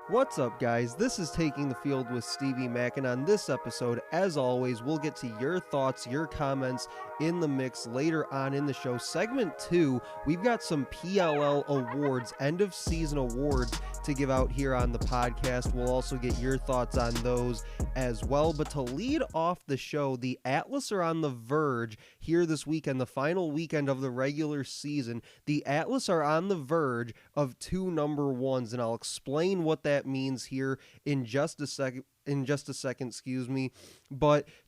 What's up, guys? This is Taking the Field with Stevie Mack, and on this episode, as always, we'll get to your thoughts, your comments in the mix later on in the show. Segment 2, we've got some PLL awards, end of season awards to give out here on the podcast. We'll also get your thoughts on those as well. But to lead off the show, the Atlas are on the verge here this weekend, the final weekend of the regular season. The Atlas are on the verge of 2 number ones, and I'll explain what that means here in just a second. But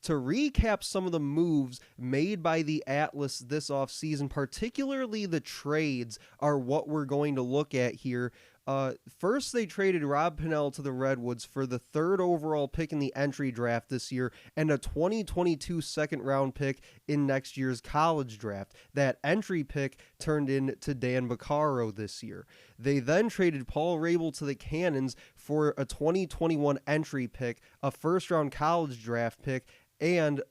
to recap some of the moves made by the Atlas this offseason, particularly the trades, are what we're going to look at here. First, they traded Rob Pennell to the Redwoods for the 3rd overall pick in the entry draft this year and a 2022 second-round pick in next year's college draft. That entry pick turned into Dan Baccaro this year. They then traded Paul Rabel to the Cannons for a 2021 entry pick, a first-round college draft pick, and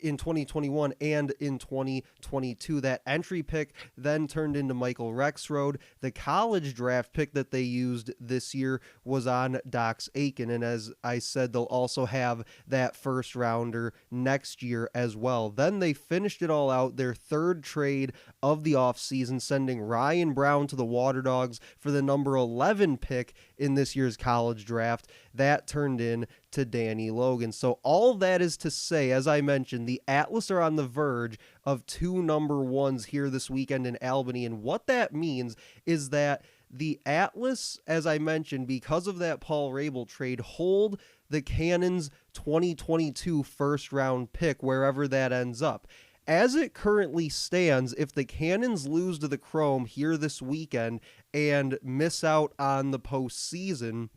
in 2021 and in 2022. That entry pick then turned into Michael Rexroad. The college draft pick that they used this year was on Dox Aiken, and as I said, they'll also have that first rounder next year as well. Then they finished it all out, their 3rd trade of the offseason, sending Ryan Brown to the Water Dogs for the number 11 pick in this year's college draft. That turned in to Danny Logan. So all that is to say, as I mentioned, the Atlas are on the verge of 2 number ones here this weekend in Albany. And what that means is that the Atlas, as I mentioned, because of that Paul Rabel trade, hold the Cannons 2022 first round pick wherever that ends up. As it currently stands, if the Cannons lose to the Chrome here this weekend and miss out on the postseason,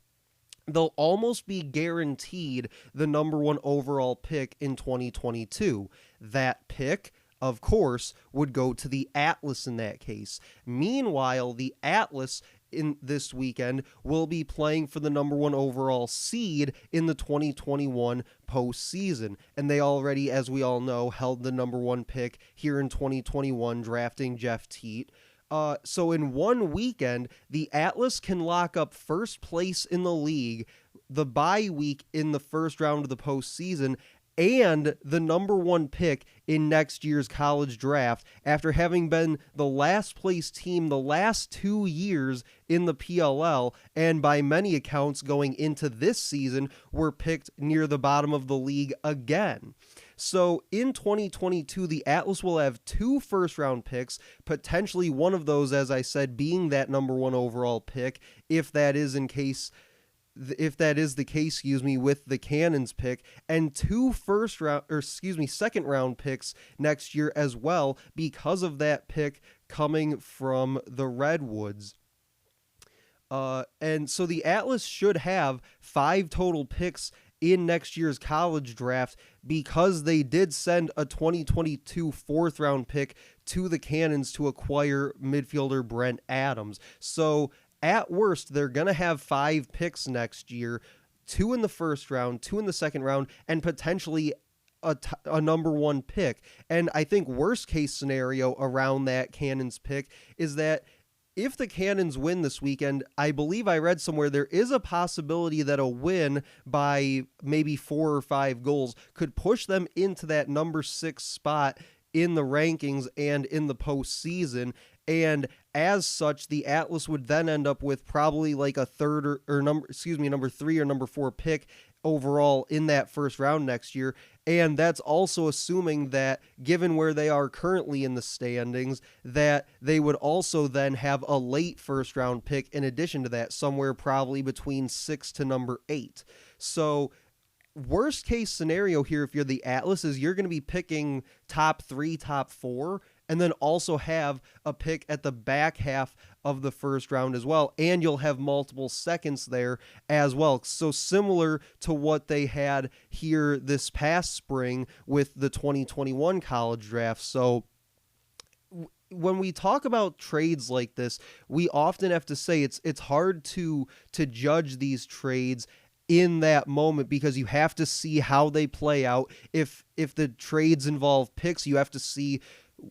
they'll almost be guaranteed the number 1 overall pick in 2022. That pick, of course, would go to the Atlas in that case. Meanwhile, the Atlas in this weekend will be playing for the number 1 overall seed in the 2021 postseason. And they already, as we all know, held the number 1 pick here in 2021, drafting Jeff Teat. So in one weekend, the Atlas can lock up first place in the league, the bye week in the first round of the postseason, and the number 1 pick in next year's college draft after having been the last place team the last 2 years in the PLL, and by many accounts going into this season were picked near the bottom of the league again. So in 2022, the Atlas will have 2 first-round picks, potentially one of those, as I said, being that number 1 overall pick, if that is the case, with the Cannons pick, and 2 second-round picks next year as well, because of that pick coming from the Redwoods. And so the Atlas should have 5 total picks in next year's college draft because they did send a 2022 4th round pick to the Cannons to acquire midfielder Brent Adams. So at worst, they're going to have 5 picks next year, 2 in the first round, 2 in the second round, and potentially a number 1 pick. And I think worst case scenario around that Cannons pick is that if the Cannons win this weekend, I believe I read somewhere there is a possibility that a win by maybe 4 or 5 goals could push them into that number 6 spot in the rankings and in the postseason. And as such, the Atlas would then end up with probably like a number 3 or number 4 pick overall in that first round next year. And that's also assuming that, given where they are currently in the standings, that they would also then have a late first round pick in addition to that, somewhere probably between 6 to number 8. So worst case scenario here, if you're the Atlas, is you're going to be picking top 3, top 4, and then also have a pick at the back half of the first round as well, and you'll have multiple seconds there as well. So similar to what they had here this past spring with the 2021 college draft. So when we talk about trades like this, we often have to say it's hard to judge these trades in that moment because you have to see how they play out. If the trades involve picks, you have to see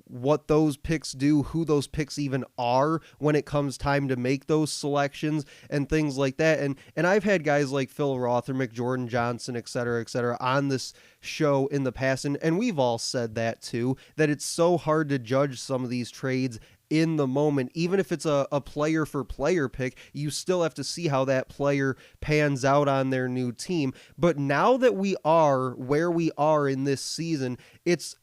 what those picks do, who those picks even are when it comes time to make those selections and things like that. And I've had guys like Phil Rothermick, Jordan Johnson, et cetera, on this show in the past, and we've all said that too, that it's so hard to judge some of these trades in the moment. Even if it's a player for player pick, you still have to see how that player pans out on their new team. But now that we are where we are in this season, it's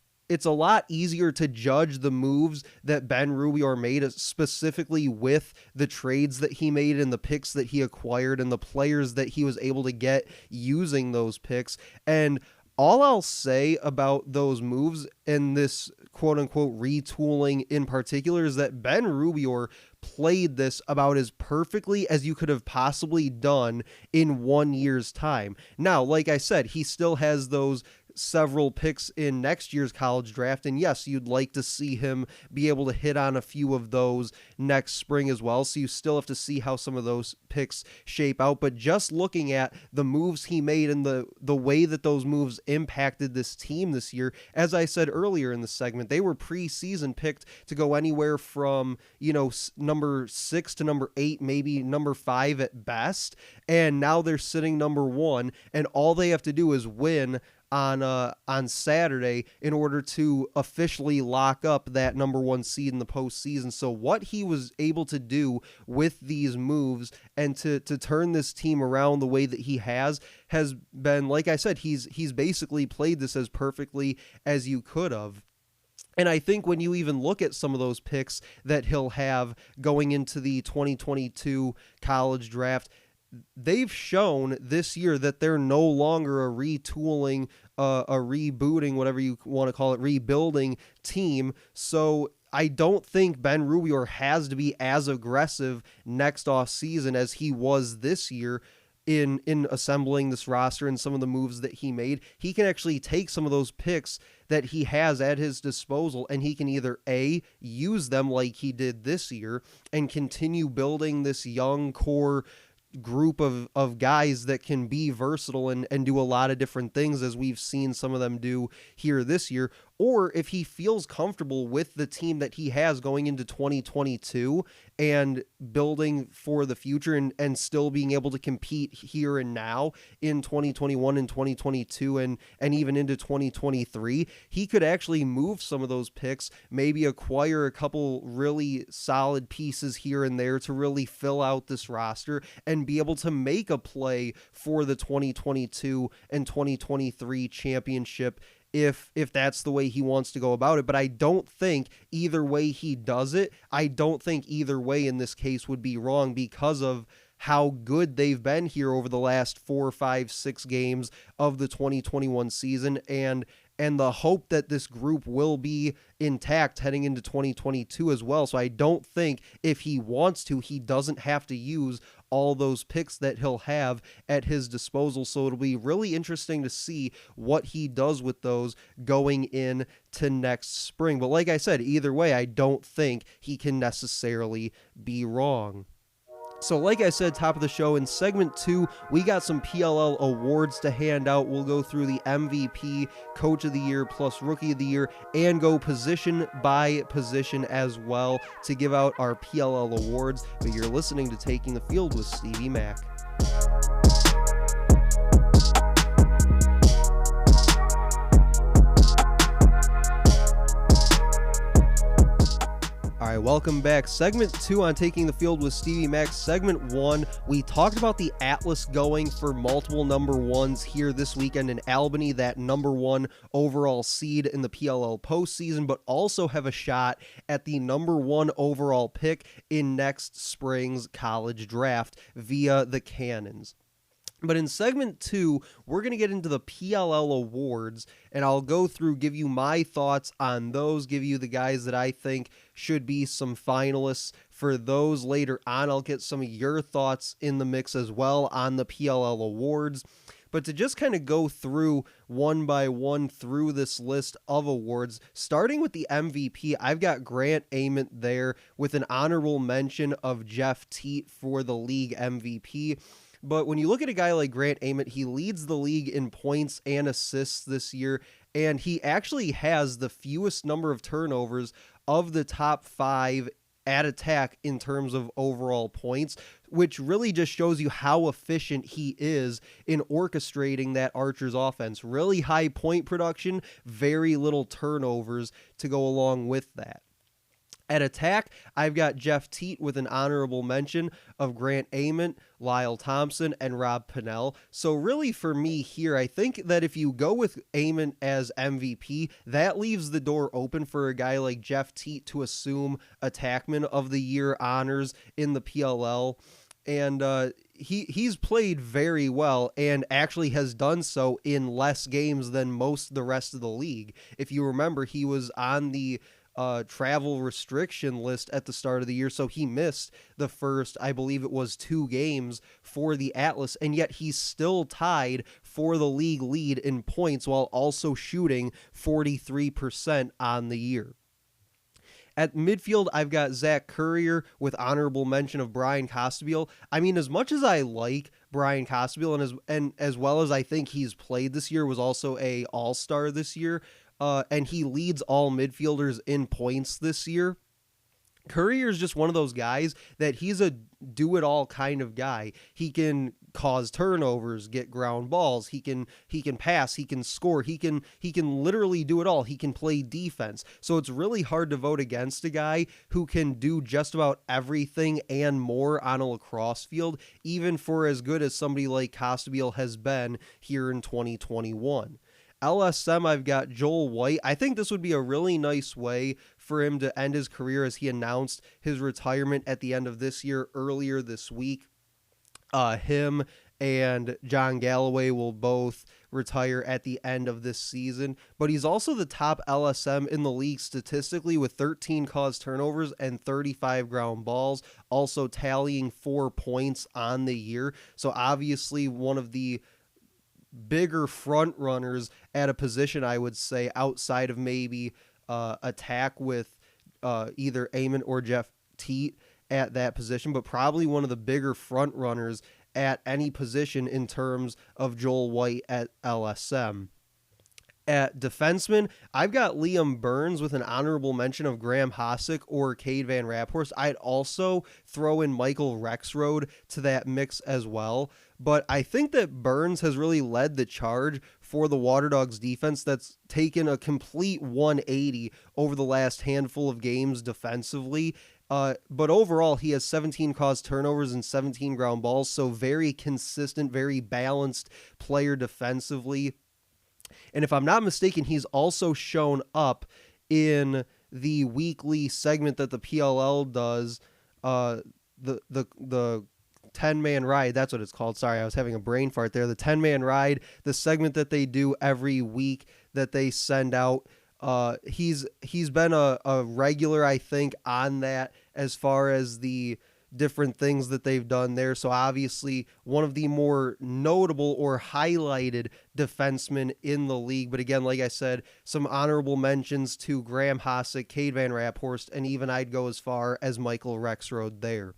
a lot easier to judge the moves that Ben Rubio made, specifically with the trades that he made and the picks that he acquired and the players that he was able to get using those picks. And all I'll say about those moves and this quote-unquote retooling in particular is that Ben Rubio played this about as perfectly as you could have possibly done in 1 year's time. Now, like I said, he still has those several picks in next year's college draft, and yes, you'd like to see him be able to hit on a few of those next spring as well, so you still have to see how some of those picks shape out. But just looking at the moves he made and the way that those moves impacted this team this year, as I said earlier in the segment, they were preseason picked to go anywhere from, number 6 to number 8, maybe number 5 at best, and now they're sitting number 1, and all they have to do is win on Saturday in order to officially lock up that number 1 seed in the postseason. So what he was able to do with these moves and to turn this team around the way that he has been, like I said, he's basically played this as perfectly as you could have. And I think when you even look at some of those picks that he'll have going into the 2022 college draft, they've shown this year that they're no longer a retooling, a rebooting, whatever you want to call it, rebuilding team. So I don't think Ben Rubio has to be as aggressive next offseason as he was this year in assembling this roster and some of the moves that he made. He can actually take some of those picks that he has at his disposal, and he can either A, use them like he did this year and continue building this young core group of guys that can be versatile and do a lot of different things, as we've seen some of them do here this year. Or if he feels comfortable with the team that he has going into 2022 and building for the future and still being able to compete here and now in 2021 and 2022 and even into 2023, he could actually move some of those picks, maybe acquire a couple really solid pieces here and there to really fill out this roster and be able to make a play for the 2022 and 2023 championship if that's the way he wants to go about it. But I don't think either way he does it, I don't think either way in this case would be wrong, because of how good they've been here over the last 4, 5, 6 games of the 2021 season, and the hope that this group will be intact heading into 2022 as well. So I don't think if he wants to, he doesn't have to use all those picks that he'll have at his disposal. So it'll be really interesting to see what he does with those going in to next spring. But like I said, either way, I don't think he can necessarily be wrong. So like I said, top of the show, in segment 2, we got some PLL awards to hand out. We'll go through the MVP, Coach of the Year, plus Rookie of the Year, and go position by position as well to give out our PLL awards. But you're listening to Taking the Field with Stevie Mack. All right, welcome back. Segment 2 on Taking the Field with Stevie Mack. Segment 1, we talked about the Atlas going for multiple number 1s here this weekend in Albany, that number 1 overall seed in the PLL postseason, but also have a shot at the number 1 overall pick in next spring's college draft via the Cannons. But in segment 2, we're going to get into the PLL awards, and I'll go through, give you my thoughts on those, give you the guys that I think should be some finalists for those later on. I'll get some of your thoughts in the mix as well on the PLL awards. But to just kind of go through one by one through this list of awards, starting with the MVP, I've got Grant Ament there with an honorable mention of Jeff Teat for the league MVP. But when you look at a guy like Grant Ament, he leads the league in points and assists this year, and he actually has the fewest number of turnovers of the top 5 at attack in terms of overall points, which really just shows you how efficient he is in orchestrating that Archers offense. Really high point production, very little turnovers to go along with that. At attack, I've got Jeff Teat with an honorable mention of Grant Ament, Lyle Thompson, and Rob Pennell. So really for me here, I think that if you go with Ament as MVP, that leaves the door open for a guy like Jeff Teat to assume Attackman of the Year honors in the PLL. And he's played very well and actually has done so in less games than most of the rest of the league. If you remember, he was on the travel restriction list at the start of the year, so he missed the first, I believe it was 2 games for the Atlas, and yet he's still tied for the league lead in points while also shooting 43% on the year. At midfield, I've got Zach Currier with honorable mention of Brian Costabile. I mean, as much as I like Brian Costabile and as well as I think he's played this year, was also a all-star this year, and he leads all midfielders in points this year. Courier's just one of those guys that he's a do-it-all kind of guy. He can cause turnovers, get ground balls, he can pass, he can score, he can literally do it all. He can play defense. So it's really hard to vote against a guy who can do just about everything and more on a lacrosse field, even for as good as somebody like Costabile has been here in 2021. LSM, I've got Joel White. I think this would be a really nice way for him to end his career, as he announced his retirement at the end of this year earlier this week. Him and John Galloway will both retire at the end of this season, but he's also the top LSM in the league statistically with 13 caused turnovers and 35 ground balls, also tallying 4 points on the year. So obviously one of the bigger front runners at a position, I would say, outside of maybe attack with either Eamon or Jeff Teat at that position, but probably one of the bigger front runners at any position in terms of Joel White at LSM. At defenseman, I've got Liam Burns with an honorable mention of Graham Hossack or Cade Van Raphorst. I'd also throw in Michael Rexroad to that mix as well. But I think that Burns has really led the charge for the Water Dogs defense that's taken a complete 180 over the last handful of games defensively. But overall, he has 17 caused turnovers and 17 ground balls, so very consistent, very balanced player defensively. And if I'm not mistaken, he's also shown up in the weekly segment that the PLL does, the 10-man ride. That's what it's called. Sorry, I was having a brain fart there. The 10-man ride, the segment that they do every week that they send out. He's been a regular, I think, on that as far as the different things that they've done there. So obviously one of the more notable or highlighted defensemen in the league. But again, like I said, some honorable mentions to Graham Hossack, Cade Van Raphorst, and even I'd go as far as Michael Rexroad there.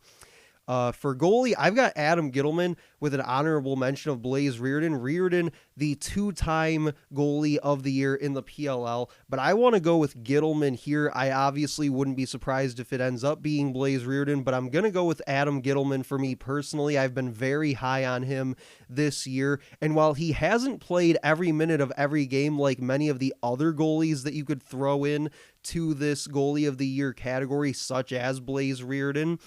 For goalie, I've got Adam Gittleman with an honorable mention of Blaze Reardon. Reardon, the 2-time goalie of the year in the PLL, but I want to go with Gittleman here. I obviously wouldn't be surprised if it ends up being Blaze Reardon, but I'm going to go with Adam Gittleman for me personally. I've been very high on him this year, and while he hasn't played every minute of every game like many of the other goalies that you could throw in to this goalie of the year category, such as Blaze Reardon,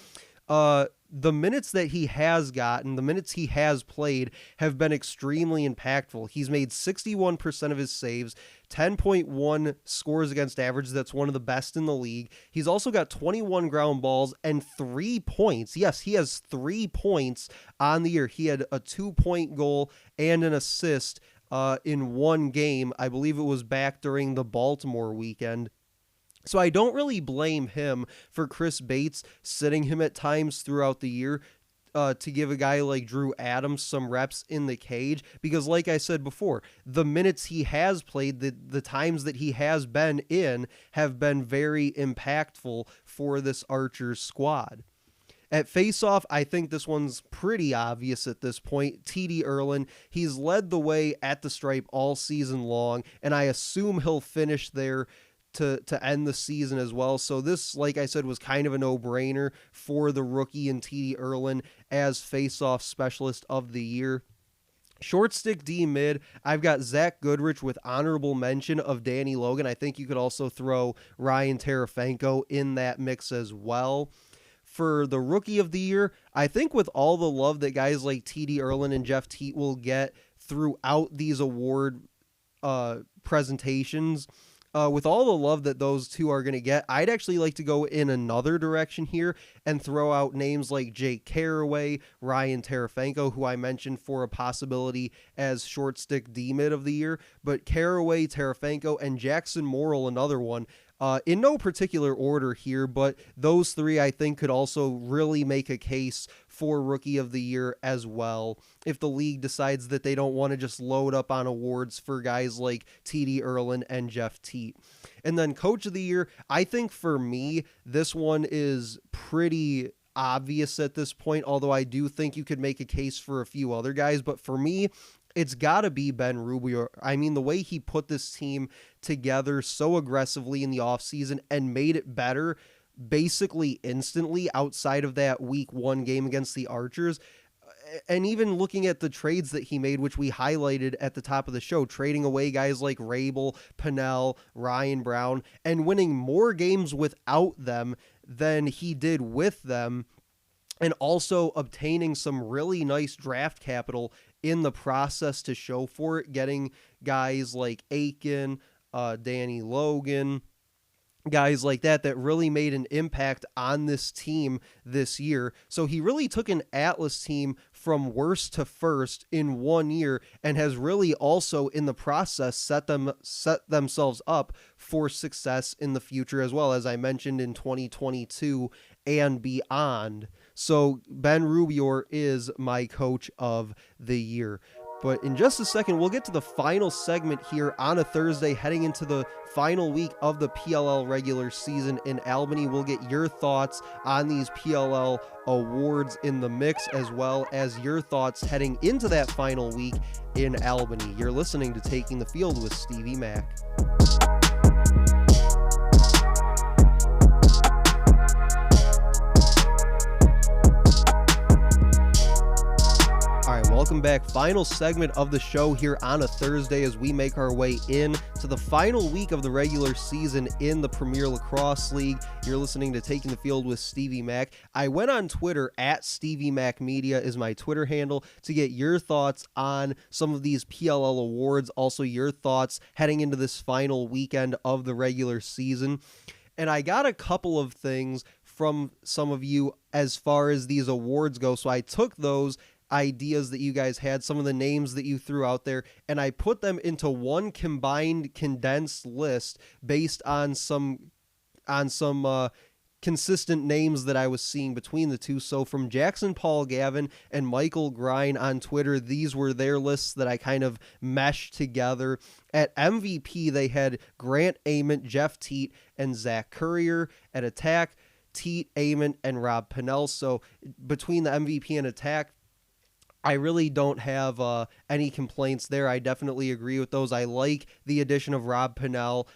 the minutes that he has gotten, the minutes he has played, have been extremely impactful. He's made 61% of his saves, 10.1 scores against average. That's one of the best in the league. He's also got 21 ground balls and 3 points. Yes, he has 3 points on the year. He had a 2-point goal and an assist in one game. I believe it was back during the Baltimore weekend. So I don't really blame him for Chris Bates sitting him at times throughout the year to give a guy like Drew Adams some reps in the cage, because like I said before, the minutes he has played, the times that he has been in, have been very impactful for this Archers squad. At faceoff, I think this one's pretty obvious at this point. TD Erlin, he's led the way at the stripe all season long, and I assume he'll finish there to end the season as well. So this, like I said, was kind of a no-brainer for the rookie and TD Erlin as faceoff specialist of the year. Short stick D mid, I've got Zach Goodrich with honorable mention of Danny Logan. I think you could also throw Ryan Terefenko in that mix as well. For the rookie of the year, I think with all the love that guys like TD Erlin and Jeff Teat will get throughout these award presentations, with all the love that those two are going to get, I'd actually like to go in another direction here and throw out names like Jake Carraway, Ryan Terefenko, who I mentioned for a possibility as short stick D-mid of the year, but Carraway, Terefenko, and Jackson Morrill, another one. In no particular order here, but those three I think could also really make a case for Rookie of the Year as well if the league decides that they don't want to just load up on awards for guys like TD Erlin and Jeff Teat. And then Coach of the Year, I think for me, this one is pretty obvious at this point, although I do think you could make a case for a few other guys, but for me, it's got to be Ben Rubio. I mean, the way he put this team together so aggressively in the offseason and made it better basically instantly outside of that week 1 game against the Archers. And even looking at the trades that he made, which we highlighted at the top of the show, trading away guys like Rabel, Pennell, Ryan Brown, and winning more games without them than he did with them, and also obtaining some really nice draft capital in the process to show for it, getting guys like Aiken, Danny Logan, guys like that really made an impact on this team this year. So he really took an Atlas team from worst to first in 1 year and has really also in the process set themselves up for success in the future as well, as I mentioned in 2022 and beyond. So Ben Rubio is my Coach of the Year. But in just a second, we'll get to the final segment here on a Thursday, heading into the final week of the PLL regular season in Albany. We'll get your thoughts on these PLL awards in the mix, as well as your thoughts heading into that final week in Albany. You're listening to Taking the Field with Stevie Mack. Welcome back. Final segment of the show here on a Thursday as we make our way in to the final week of the regular season in the Premier Lacrosse League. You're listening to Taking the Field with Stevie Mack. I went on Twitter at Stevie Mack Media is my Twitter handle to get your thoughts on some of these PLL awards. Also your thoughts heading into this final weekend of the regular season. And I got a couple of things from some of you as far as these awards go. So I took those ideas that you guys had, some of the names that you threw out there, and I put them into one combined condensed list based on some consistent names that I was seeing between the two. So from Jackson Paul Gavin and Michael Grine on Twitter, these were their lists that I kind of meshed together. At MVP, they had Grant Ament, Jeff Teat, and Zach Currier. At Attack, Teat, Ament, and Rob Pennell. So between the MVP and Attack, I really don't have any complaints there. I definitely agree with those. I like the addition of Rob Pennell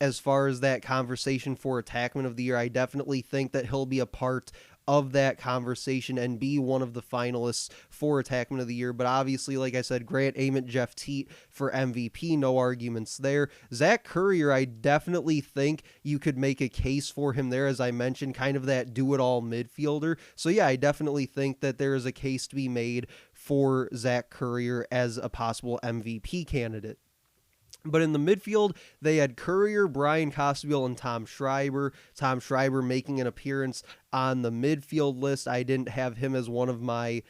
as far as that conversation for Attackman of the Year. I definitely think that he'll be a part of that conversation and be one of the finalists for Attackman of the Year. But obviously, like I said, Grant Ament, Jeff Teat for MVP, no arguments there. Zach Currier, I definitely think you could make a case for him there, as I mentioned, kind of that do-it-all midfielder. So yeah, I definitely think that there is a case to be made for Zach Currier as a possible MVP candidate. But in the midfield, they had Currier, Brian Costabile, and Tom Schreiber. Tom Schreiber making an appearance on the midfield list. I didn't have him as one of my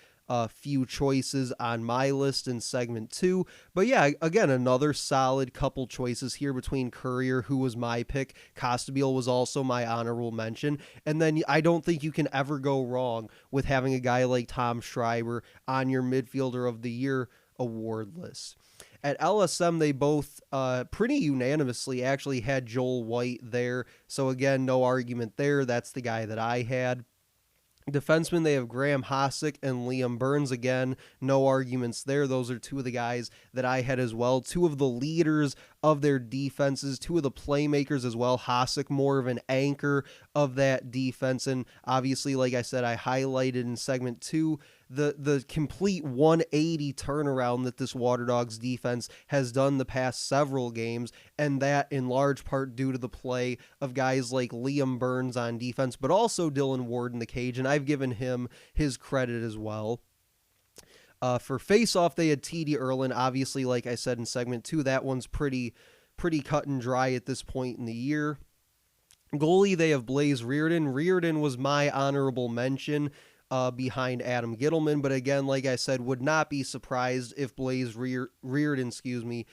few choices on my list in segment 2. But yeah, again, another solid couple choices here between Currier, who was my pick. Costabile was also my honorable mention. And then I don't think you can ever go wrong with having a guy like Tom Schreiber on your Midfielder of the Year award list. At LSM, they both pretty unanimously actually had Joel White there. So again, no argument there. That's the guy that I had. Defensemen, they have Graham Hossack and Liam Burns. Again, no arguments there. Those are two of the guys that I had as well. Two of the leaders of their defenses, two of the playmakers as well. Hossack, more of an anchor of that defense. And obviously, like I said, I highlighted in segment 2 the complete 180 turnaround that this Water Dogs defense has done the past several games, and that in large part due to the play of guys like Liam Burns on defense, but also Dylan Ward in the cage, and I've given him his credit as well. For face-off, they had TD Erlin. Obviously, like I said in segment 2, that one's pretty cut and dry at this point in the year. Goalie, they have Blaze Reardon. Reardon was my honorable mention behind Adam Gittleman, but again, like I said, would not be surprised if Blaze Reardon, three-peated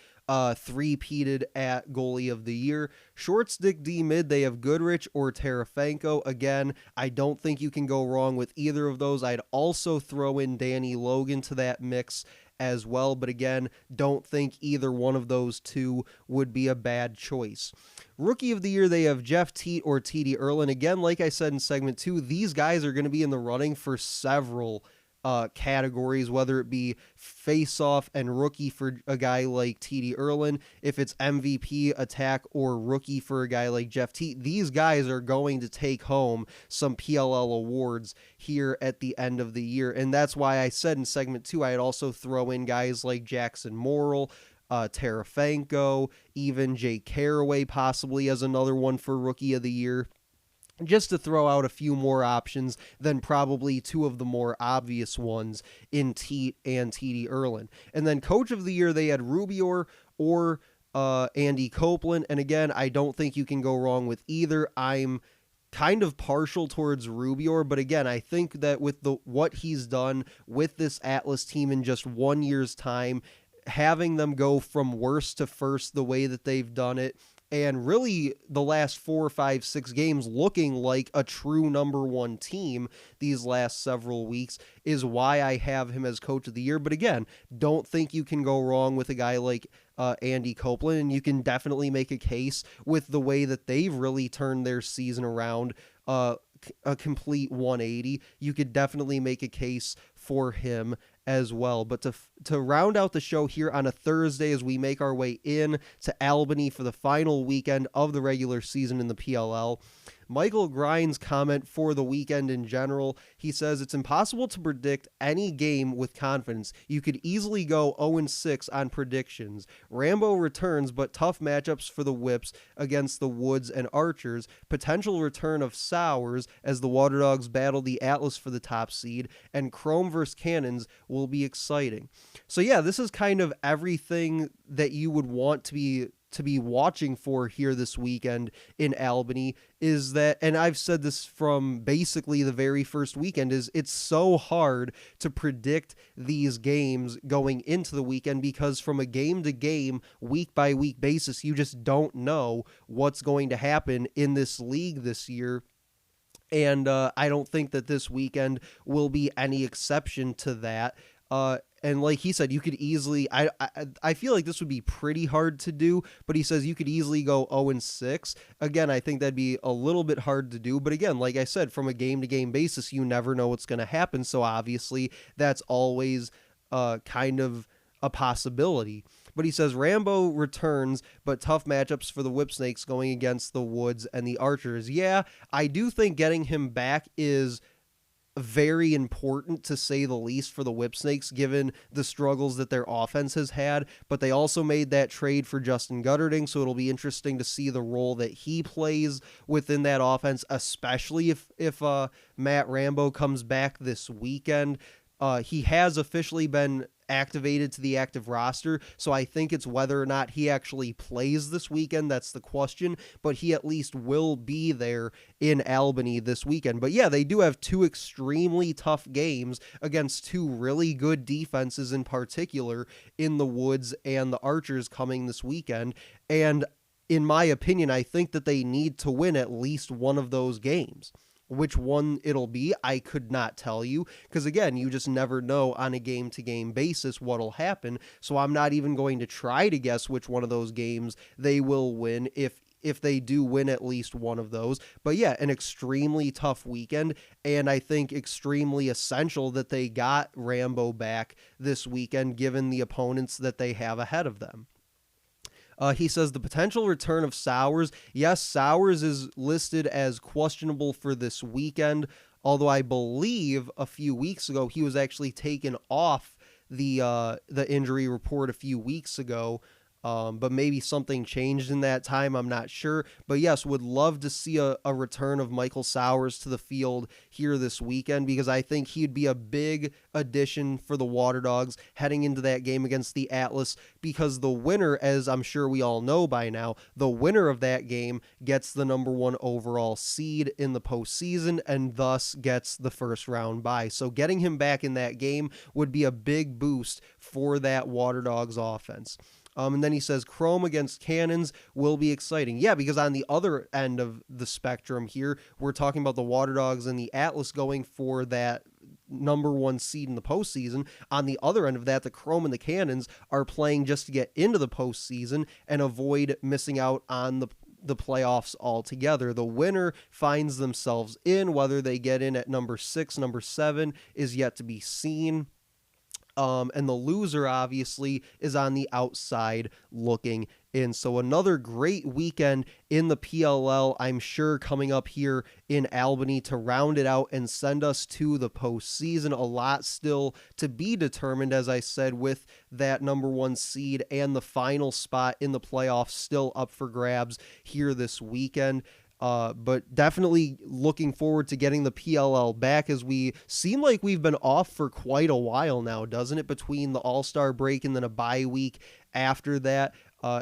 at goalie of the year. Short stick D mid, they have Goodrich or Tarafanko. Again, I don't think you can go wrong with either of those. I'd also throw in Danny Logan to that mix as well, but again, don't think either one of those two would be a bad choice. Rookie of the year, they have Jeff Teat or TD Erlin. Again, like I said in segment 2, these guys are going to be in the running for several categories, whether it be face-off and rookie for a guy like TD Erlin, if it's MVP, attack, or rookie for a guy like Jeff Teat. These guys are going to take home some PLL awards here at the end of the year, and that's why I said in segment 2 I'd also throw in guys like Jackson Morrill, Tarafanko, even Jake Carraway possibly as another one for Rookie of the Year, just to throw out a few more options than probably two of the more obvious ones in Teat and TD Erlin. And then Coach of the Year, they had Rubior or Andy Copeland, and again, I don't think you can go wrong with either. I'm kind of partial towards Rubior, but again, I think that with what he's done with this Atlas team in just 1 year's time, having them go from worst to first the way that they've done it, and really the last 4, 5, 6 games looking like a true number one team these last several weeks, is why I have him as Coach of the Year. But again, don't think you can go wrong with a guy like Andy Copeland, and you can definitely make a case with the way that they've really turned their season around, a complete 180. You could definitely make a case for him as well. But to round out the show here on a Thursday as we make our way in to Albany for the final weekend of the regular season in the PLL, Michael Grind's comment for the weekend in general, he says, it's impossible to predict any game with confidence. You could easily go 0-6 on predictions. Rambo returns, but tough matchups for the Whips against the Woods and Archers. Potential return of Sowers as the Water Dogs battle the Atlas for the top seed, and Chrome vs. Cannons will be exciting. So yeah, this is kind of everything that you would want to be watching for here this weekend in Albany. Is that, and I've said this from basically the very first weekend, is it's so hard to predict these games going into the weekend, because from a game to game, week by week basis, you just don't know what's going to happen in this league this year. And I don't think that this weekend will be any exception to that. And like he said, you could easily, I feel like this would be pretty hard to do, but he says you could easily go 0-6. Again, I think that'd be a little bit hard to do. But again, like I said, from a game-to-game basis, you never know what's going to happen. So obviously, that's always kind of a possibility. But he says Rambo returns, but tough matchups for the Whipsnakes going against the Woods and the Archers. Yeah, I do think getting him back is very important, to say the least, for the Whipsnakes, given the struggles that their offense has had. But they also made that trade for Justin Gutterding, so it'll be interesting to see the role that he plays within that offense, especially if Matt Rambo comes back this weekend. He has officially been activated to the active roster, so I think it's whether or not he actually plays this weekend that's the question, but he at least will be there in Albany this weekend. But yeah, they do have two extremely tough games against two really good defenses, in particular in the Woods and the Archers, coming this weekend, and in my opinion, I think that they need to win at least one of those games. Which one it'll be, I could not tell you, because again, you just never know on a game-to-game basis what'll happen, so I'm not even going to try to guess which one of those games they will win, if if they do win at least one of those. But yeah, an extremely tough weekend, and I think extremely essential that they got Rambo back this weekend given the opponents that they have ahead of them. He says the potential return of Sowers. Yes, Sowers is listed as questionable for this weekend, although I believe a few weeks ago he was actually taken off the injury report a few weeks ago. But maybe something changed in that time. I'm not sure. But yes, would love to see a return of Michael Sowers to the field here this weekend, because I think he'd be a big addition for the Water Dogs heading into that game against the Atlas, because the winner, as I'm sure we all know by now, the winner of that game gets the number 1 overall seed in the postseason and thus gets the first round bye. So getting him back in that game would be a big boost for that Water Dogs offense. And then he says Chrome against Cannons will be exciting. Yeah, because on the other end of the spectrum here, we're talking about the Water Dogs and the Atlas going for that number 1 seed in the postseason. On the other end of that, the Chrome and the Cannons are playing just to get into the postseason and avoid missing out on the playoffs altogether. The winner finds themselves in. Whether they get in at number 6, number 7 is yet to be seen. And the loser obviously is on the outside looking in. So another great weekend in the PLL, I'm sure, coming up here in Albany to round it out and send us to the postseason. A lot still to be determined, as I said, with that number 1 seed and the final spot in the playoffs still up for grabs here this weekend. But definitely looking forward to getting the PLL back, as we seem like we've been off for quite a while now, doesn't it? Between the All-Star break and then a bye week after that.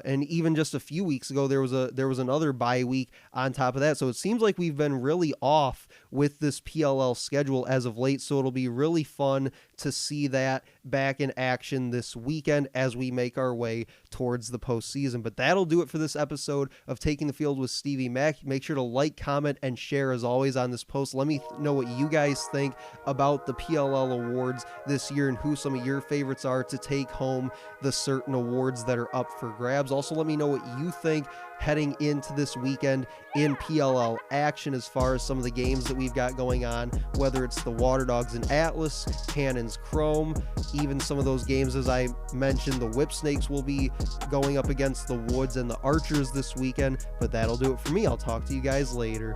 And even just a few weeks ago, there was another bye week on top of that. So it seems like we've been really off with this PLL schedule as of late. So it'll be really fun to see that back in action this weekend as we make our way towards the postseason. But that'll do it for this episode of Taking the Field with Stevie Mack. Make sure to like, comment, and share as always on this post. Let me know what you guys think about the PLL awards this year and who some of your favorites are to take home the certain awards that are up for grabs. Also, let me know what you think heading into this weekend in PLL action as far as some of the games that we've got going on, whether it's the Water Dogs and Atlas, Cannons, Chrome, even some of those games, as I mentioned, the Whip Snakes will be going up against the Woods and the Archers this weekend. But that'll do it for me. I'll talk to you guys later.